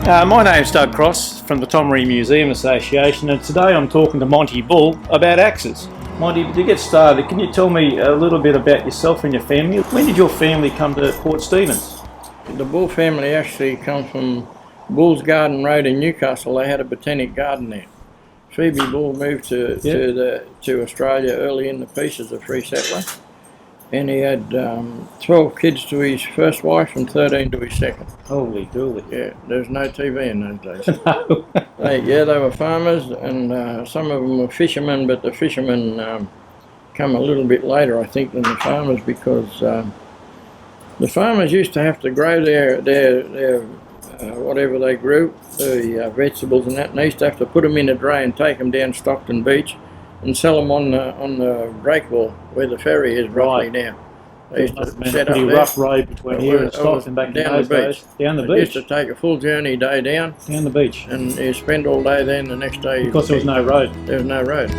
My name's Doug Cross from the Tomaree Museum Association, and today I'm talking to Monty Bull about axes. Monty, to get started, can you tell me a little bit about yourself and your family? When did your family come to Port Stephens? The Bull family actually comes from Bull's Garden Road in Newcastle. They had a botanic garden there. Phoebe Bull moved to Australia early in the piece as a free settler, and he had 12 kids to his first wife and 13 to his second. Holy dooly. Yeah, there's no TV in those days. No. They were farmers, and some of them were fishermen, but the fishermen come a little bit later, I think, than the farmers, because the farmers used to have to grow their whatever they grew, the vegetables and that, and they used to have to put them in a dray and take them down Stockton Beach and sell them on the breakwall where the ferry is roughly now. They used to set up a there. rough road between here and Stockton back down the beach. Down the It beach. used to take a full journey day down. Down the beach. And you spend all day then, the next day. Because there was no road. There was no road.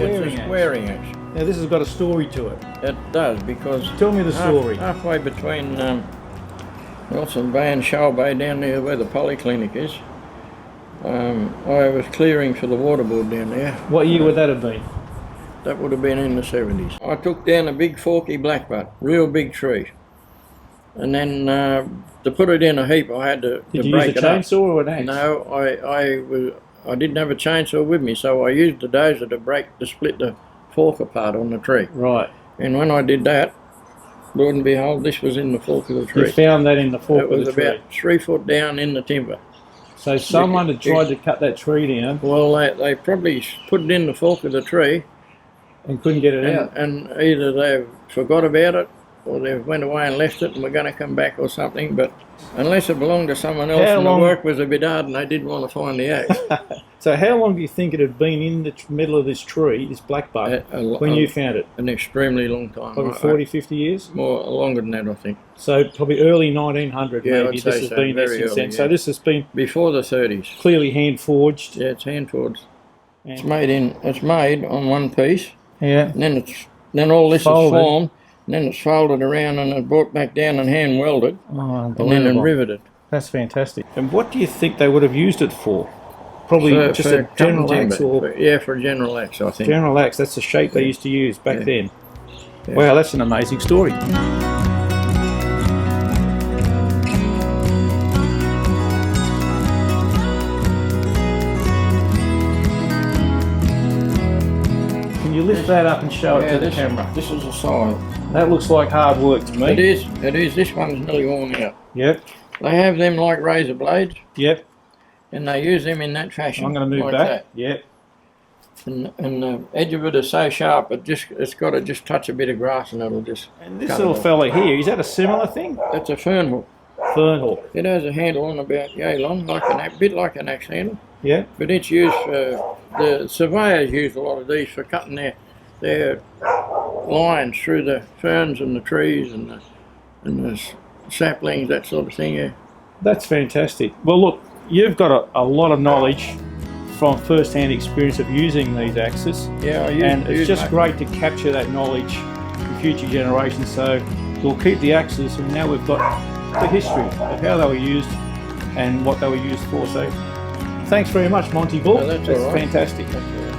It's a squaring axe. Now this has got a story to it. It does, because Tell me the story. halfway between Wilson Bay and Shoal Bay, down there where the polyclinic is, I was clearing for the water board down there. What year would that have been? That would have been in the 70s. I took down a big forky blackbutt, real big tree, and then to put it in a heap, I had to Did you break use a it up. chainsaw or an axe? No, I didn't have a chainsaw with me, so I used the dozer to split the fork apart on the tree. Right. And when I did that, Lord and behold, this was in the fork of the tree. You found that in the fork It of was the tree. about 3 foot down in the timber. So someone had tried to cut that tree down Well, they probably put it in the fork of the tree, and couldn't get it out. and either they forgot about it, or they went away and left it and were going to come back or something. But unless it belonged to someone else and the work was a bit hard and they didn't want to find the axe. So how long do you think it had been in the middle of this tree, this blackbutt, when you found it? An extremely long time. Probably 40, 50 years? Longer than that, I think. So probably early 1900 Yeah, maybe. I'd say This has so, been there very since early, then. So yeah. this has been Before the 30s. clearly hand forged. Yeah, it's hand forged. And It's made on one piece, yeah. and then all this Folded. is formed, and then it's folded around and it's brought back down and hand welded, Oh, and then unbelievable. riveted. That's fantastic. And what do you think they would have used it for? Probably just For a general cutting axe timber. or Yeah, for a general axe, I think. general axe. That's the shape they used to use back Yeah. then. Yeah. Wow, that's an amazing story. Can you lift that up and show it to the camera? This is a side. That looks like hard work to me. It is. This one's nearly worn out. Yep, They have them like razor blades, yep. and they use them in that fashion. I'm going to move like back. that. Yep. And the edge of it is so sharp, it's got to just touch a bit of grass and it'll just. And this cut little it off. fella here, is that a similar thing? That's a fern hook. Fern hook. It has a handle on about yay long, a bit like an axe handle, Yeah. but it's used for the surveyors use a lot of these for cutting their lines through the ferns and the trees and the saplings, that sort of thing. Yeah. That's fantastic. Well, look, you've got a lot of knowledge from first-hand experience of using these axes, Yeah, and it's just great to capture that knowledge for future generations. So we'll keep the axes, and now we've got the history of how they were used and what they were used for. So thanks very much, Monty Bull. No, that's That's all right. fantastic. That's all right.